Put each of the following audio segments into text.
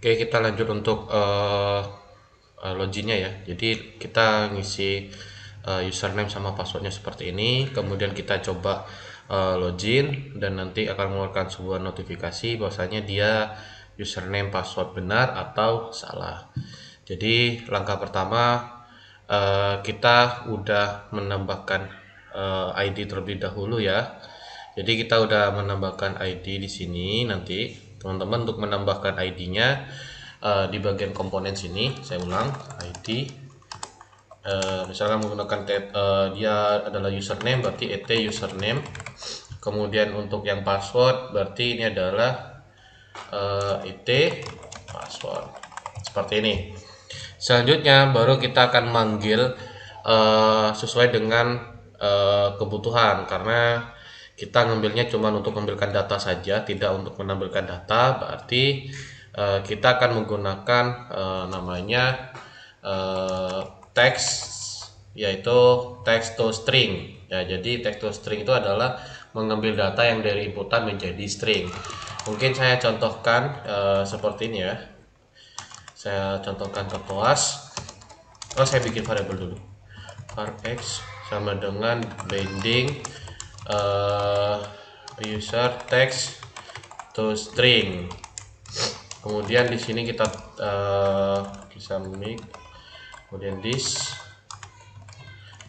Oke, kita lanjut untuk loginnya ya. Jadi kita ngisi username sama passwordnya seperti ini. Kemudian kita coba login dan nanti akan mengeluarkan sebuah notifikasi bahwasanya dia username password benar atau salah. Jadi langkah pertama kita udah menambahkan ID terlebih dahulu ya. Jadi kita udah menambahkan ID di sini. Nanti teman-teman untuk menambahkan ID-nya di bagian komponen sini, saya ulang ID. Misalkan menggunakan dia adalah username, berarti et username. Kemudian untuk yang password, berarti ini adalah et password. Seperti ini. Selanjutnya baru kita akan manggil sesuai dengan kebutuhan, karena kita ngambilnya cuma untuk mengambilkan data saja, tidak untuk menampilkan data. Berarti kita akan menggunakan namanya text, yaitu text to string ya. Jadi text to string itu adalah mengambil data yang dari inputan menjadi string. Mungkin saya contohkan seperti ini ya. Saya contohkan ke kelas. Saya bikin variabel dulu. Var x sama dengan binding user text to string. Kemudian di sini kita bisa make, kemudian this,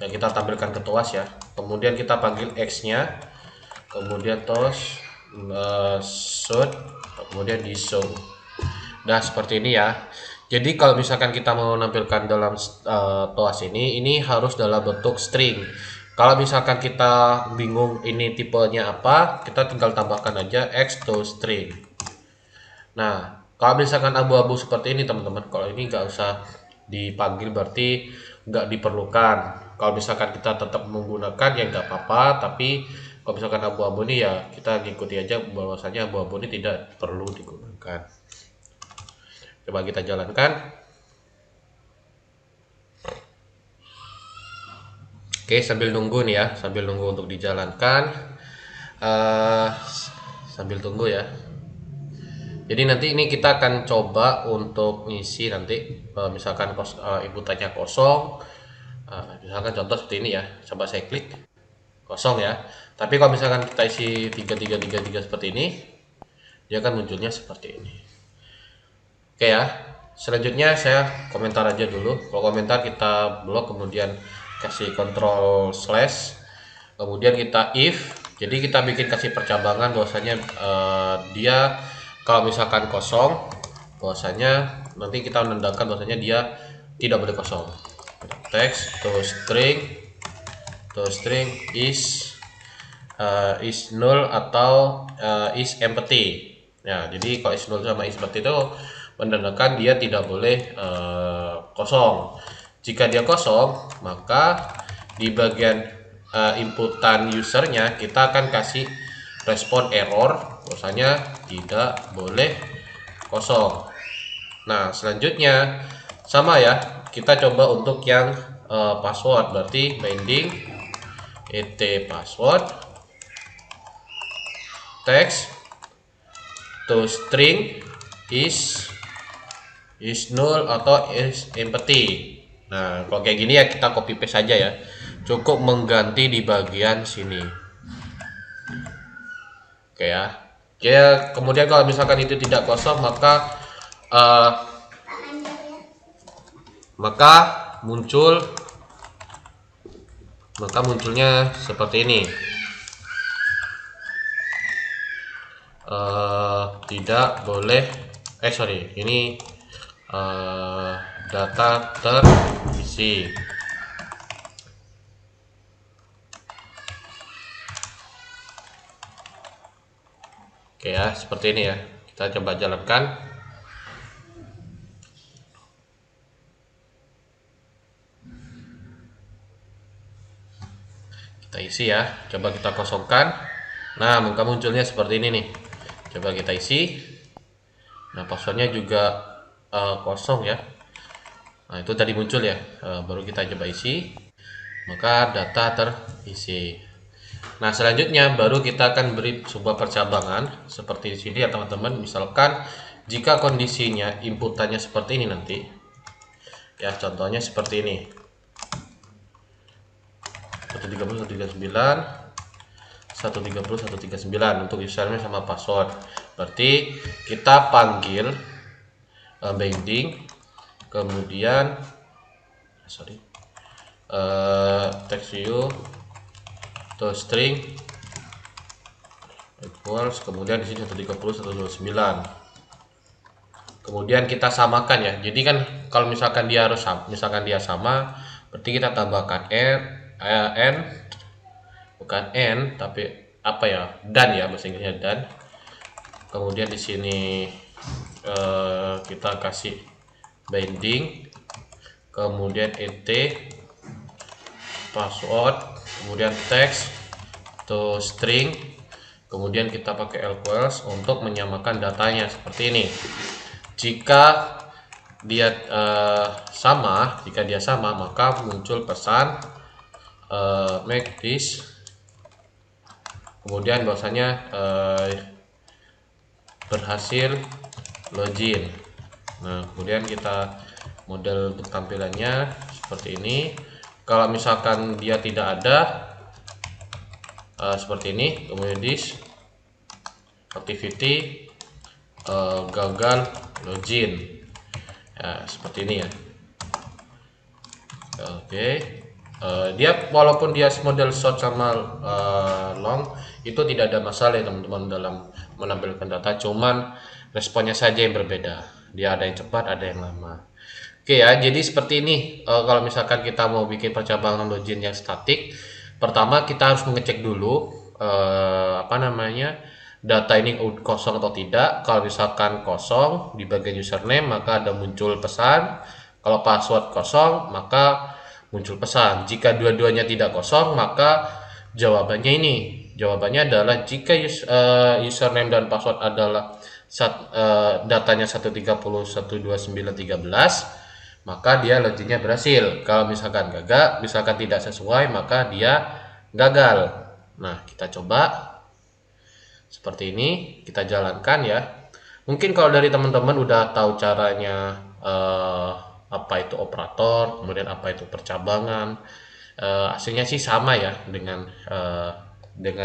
dan kita tampilkan ke toas ya. Kemudian kita panggil x-nya, kemudian toast should, kemudian di show. Nah seperti ini ya. Jadi kalau misalkan kita mau menampilkan dalam toas ini harus dalam bentuk string. Kalau misalkan kita bingung ini tipenya apa, kita tinggal tambahkan aja x to string. Nah, kalau misalkan abu-abu seperti ini teman-teman, kalau ini nggak usah dipanggil, berarti nggak diperlukan. Kalau misalkan kita tetap menggunakan ya nggak apa-apa, tapi kalau misalkan abu-abu ini ya kita ngikuti aja bahwasanya abu-abu ini tidak perlu digunakan. Coba kita jalankan. Oke, sambil nunggu nih ya, sambil nunggu untuk dijalankan. Sambil tunggu ya. Jadi nanti ini kita akan coba untuk ngisi nanti misalkan inputannya kosong. Misalkan contoh seperti ini ya. Coba saya klik kosong ya. Tapi kalau misalkan kita isi 3333 seperti ini, dia akan munculnya seperti ini. Oke ya. Selanjutnya saya komentar aja dulu. Kalau komentar kita blok, kemudian kasih control slash, kemudian kita if. Jadi kita bikin kasih percabangan bahwasanya dia kalau misalkan kosong, bahwasanya nanti kita menandakan bahwasanya dia tidak boleh kosong. Text to string is null atau is empty. Ya, jadi kalau is null sama is empty itu menandakan dia tidak boleh kosong. Jika dia kosong, maka di bagian inputan usernya kita akan kasih respon error, bahwasanya tidak boleh kosong. Nah selanjutnya sama ya, kita coba untuk yang password, berarti binding et password text to string is null atau is empty. Nah kalau kayak gini ya kita copy paste saja ya, cukup mengganti di bagian sini. Oke ya. Kemudian kalau misalkan itu tidak kosong, maka munculnya seperti ini. Tidak boleh ini data terisi. Oke ya, seperti ini ya. Kita coba jalankan. Kita isi ya. Coba kita kosongkan. Nah, maka munculnya seperti ini nih. Coba kita isi. Nah, passwordnya juga kosong ya. Nah, itu tadi muncul ya. Baru kita coba isi. Maka data terisi. Nah, selanjutnya baru kita akan beri sebuah percabangan seperti di sini ya teman-teman. Misalkan jika kondisinya inputannya seperti ini nanti, ya contohnya seperti ini, 130 139 130 139 untuk username sama password. Berarti kita panggil binding, kemudian text view to string equals, kemudian di sini 130 129. Kemudian kita samakan ya. Jadi kan kalau misalkan dia harus sama, berarti kita tambahkan n, bukan n tapi apa ya, dan ya, bahasa Inggrisnya dan. Kemudian di sini kita kasih binding, kemudian int password, kemudian text to string, kemudian kita pakai equals untuk menyamakan datanya seperti ini. Jika dia sama maka muncul pesan make this, kemudian bahwasanya berhasil login. Nah, kemudian kita model untuk tampilannya seperti ini. Kalau misalkan dia tidak ada, seperti ini, kemudian this activity gagal login, ya, seperti ini ya. Oke. Dia walaupun dia model short sama long, itu tidak ada masalah ya teman-teman dalam menampilkan data, cuman responnya saja yang berbeda. Dia ada yang cepat, ada yang lama. Oke ya, jadi seperti ini. Kalau misalkan kita mau bikin percabangan login yang statik, pertama kita harus mengecek dulu data ini kosong atau tidak. Kalau misalkan kosong di bagian username, maka ada muncul pesan. Kalau password kosong, maka muncul pesan. Jika dua-duanya tidak kosong, maka jawabannya ini. Jawabannya adalah jika username dan password adalah datanya 130.129.13, maka dia loginnya berhasil. Kalau misalkan gagal, misalkan tidak sesuai, maka dia gagal. Nah, kita coba seperti ini, kita jalankan ya. Mungkin kalau dari teman-teman udah tahu caranya apa itu operator, kemudian apa itu percabangan, hasilnya sih sama ya dengan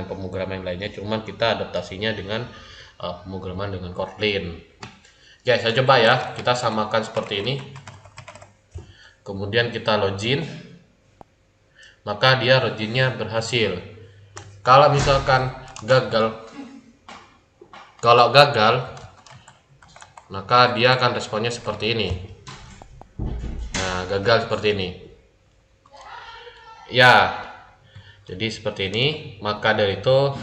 pemrograman lainnya, cuman kita adaptasinya dengan pemrograman dengan Kotlin. Ya, saya coba ya, kita samakan seperti ini. Kemudian kita login, maka dia loginnya berhasil. Kalau misalkan gagal, maka dia akan responnya seperti ini. Nah, gagal seperti ini. Ya, jadi seperti ini. Maka dari itu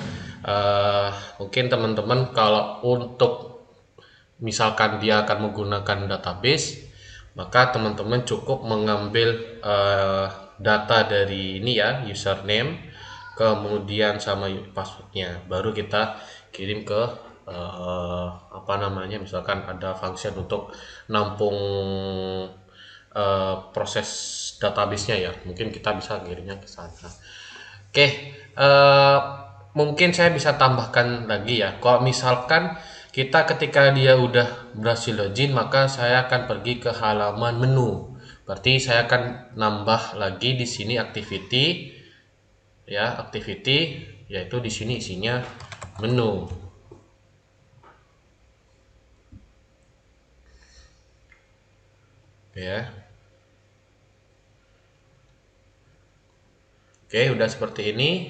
mungkin teman-teman kalau untuk misalkan dia akan menggunakan database, maka teman-teman cukup mengambil data dari ini ya, username, kemudian sama passwordnya, baru kita kirim ke misalkan ada function untuk nampung proses database-nya ya, mungkin kita bisa kirimnya ke sana. Oke, mungkin saya bisa tambahkan lagi ya, kalau misalkan kita ketika dia udah berhasil login, maka saya akan pergi ke halaman menu. Berarti saya akan nambah lagi di sini activity ya, activity, yaitu di sini isinya menu. Ya. Oke, udah seperti ini.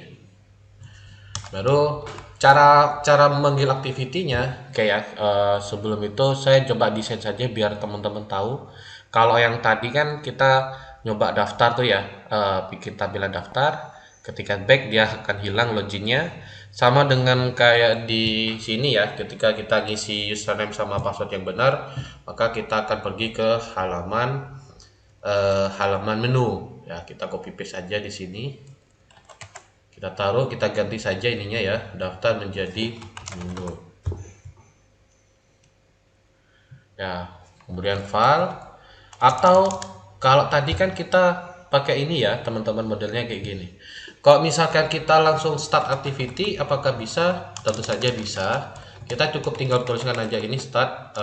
Baru cara memanggil activity-nya kayak sebelum itu saya coba desain saja biar teman-teman tahu. Kalau yang tadi kan kita nyoba daftar tuh ya, bikin tampilan daftar. Ketika back dia akan hilang loginnya. Sama dengan kayak di sini ya, ketika kita ngisi username sama password yang benar, maka kita akan pergi ke halaman menu ya. Kita copy paste saja di sini, kita taruh, kita ganti saja ininya ya, daftar menjadi menu ya. Kemudian file, atau kalau tadi kan kita pakai ini ya teman-teman, modelnya kayak gini. Kalau misalkan kita langsung start activity, apakah bisa? Tentu saja bisa. Kita cukup tinggal tuliskan aja ini start,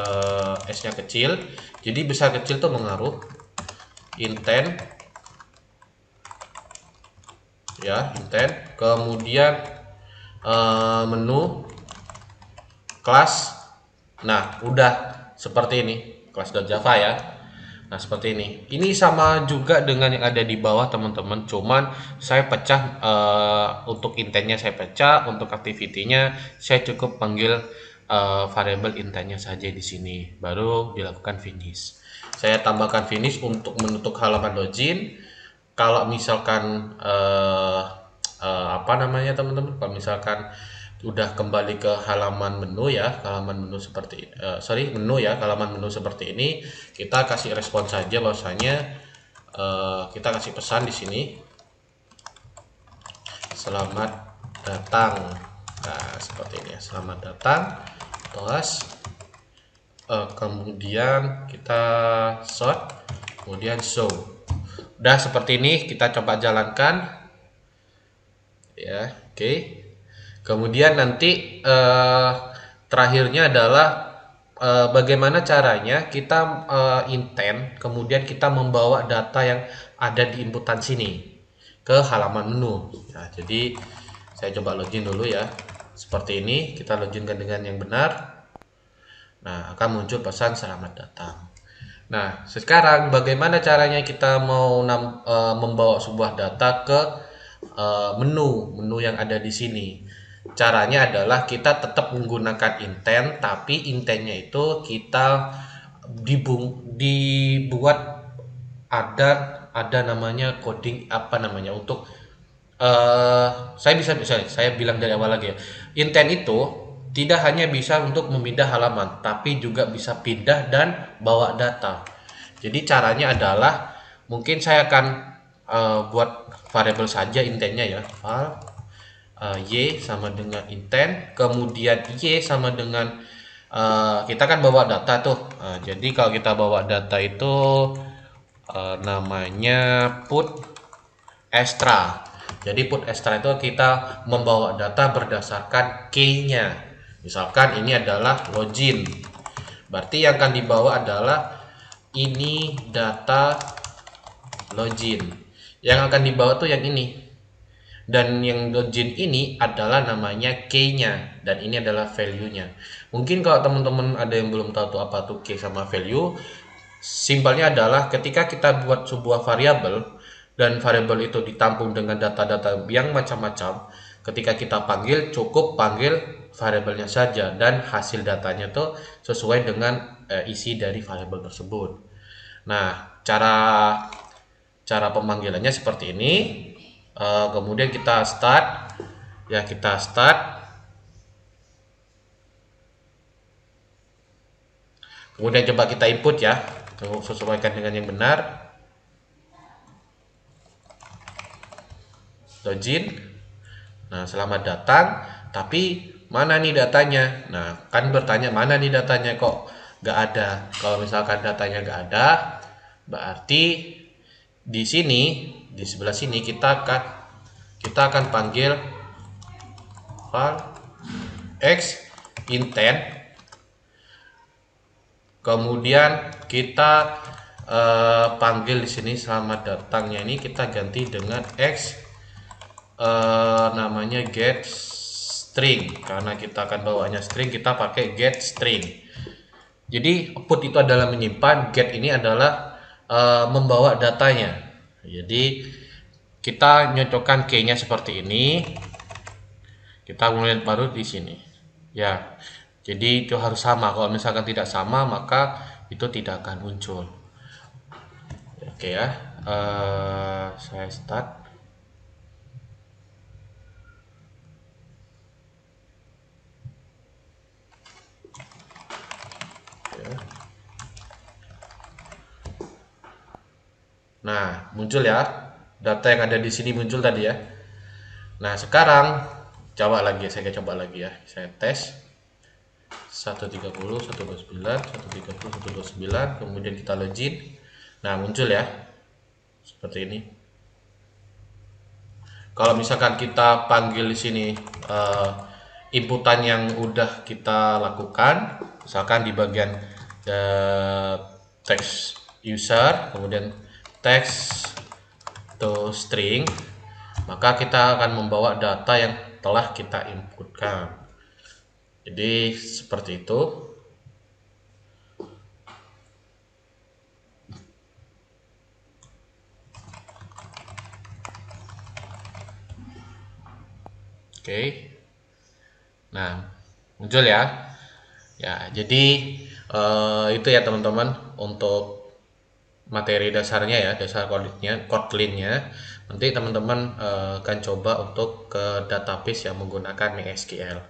S-nya kecil. Jadi besar kecil tuh mengaruh. Intent, ya, intent. Kemudian menu, kelas. Nah, udah seperti ini, kelas.java ya. Nah, seperti ini. Ini sama juga dengan yang ada di bawah, teman-teman. Cuman saya pecah, untuk intentnya saya pecah, untuk activity-nya saya cukup panggil variable intentnya saja di sini. Baru dilakukan finish. Saya tambahkan finish untuk menutup halaman login. Kalau misalkan apa namanya, teman-teman? Kalau misalkan udah kembali ke halaman menu ya, halaman menu seperti menu ya, halaman menu seperti ini, kita kasih respon saja bahwasanya kita kasih pesan di sini, selamat datang. Nah, seperti ini ya, selamat datang, tos. Kemudian kita sort, kemudian show. Udah seperti ini, kita coba jalankan ya. Oke. Kemudian nanti terakhirnya adalah bagaimana caranya kita intent, kemudian kita membawa data yang ada di inputan sini ke halaman menu. Nah, jadi saya coba login dulu ya. Seperti ini, kita loginkan dengan yang benar. Nah, akan muncul pesan selamat datang. Nah, sekarang bagaimana caranya kita mau membawa sebuah data ke menu yang ada di sini. Caranya adalah kita tetap menggunakan intent, tapi intentnya itu kita dibuat ada namanya coding, apa namanya, untuk saya bilang dari awal lagi ya. Intent itu tidak hanya bisa untuk memindah halaman, tapi juga bisa pindah dan bawa data. Jadi caranya adalah, mungkin saya akan buat variabel saja intentnya ya. Y sama dengan intent, kemudian Y sama dengan kita kan bawa data tuh. Jadi kalau kita bawa data itu namanya put extra. Jadi put extra itu kita membawa data berdasarkan key-nya. Misalkan ini adalah login, berarti yang akan dibawa adalah ini data login. Yang akan dibawa tuh yang ini. Dan yang login ini adalah namanya key-nya, dan ini adalah value-nya. Mungkin kalau teman-teman ada yang belum tahu tuh apa tuh key sama value, simpelnya adalah ketika kita buat sebuah variabel dan variabel itu ditampung dengan data-data yang macam-macam, ketika kita panggil cukup panggil variabelnya saja dan hasil datanya tuh sesuai dengan isi dari variabel tersebut. Nah, cara pemanggilannya seperti ini. Kemudian kita start ya, kita start, kemudian coba kita input ya, sesuaikan dengan yang benar, login. Nah, selamat datang, tapi mana nih datanya? Nah, kan bertanya mana nih datanya, kok nggak ada. Kalau misalkan datanya nggak ada, berarti di sini, di sebelah sini kita akan panggil var x intent, kemudian kita panggil di sini selamat datangnya ini kita ganti dengan x namanya get string, karena kita akan bawanya string, kita pakai get string. Jadi put itu adalah menyimpan, get ini adalah membawa datanya. Jadi kita nyocokkan key-nya seperti ini. Kita mulai baru di sini. Ya. Jadi itu harus sama. Kalau misalkan tidak sama, maka itu tidak akan muncul. Oke ya. Saya start. Nah, muncul ya. Data yang ada di sini muncul tadi ya. Nah, sekarang coba lagi, saya coba lagi ya. Saya tes 130, 129, 130, 129, kemudian kita login. Nah, muncul ya. Seperti ini. Kalau misalkan kita panggil di sini eh, inputan yang udah kita lakukan, misalkan di bagian eh, text user, kemudian text to string, maka kita akan membawa data yang telah kita inputkan. Jadi seperti itu. Oke. Nah, muncul ya. Ya, jadi itu ya teman-teman untuk materi dasarnya ya, dasar Kotlin-nya. Nanti teman-teman akan coba untuk ke database yang menggunakan MySQL.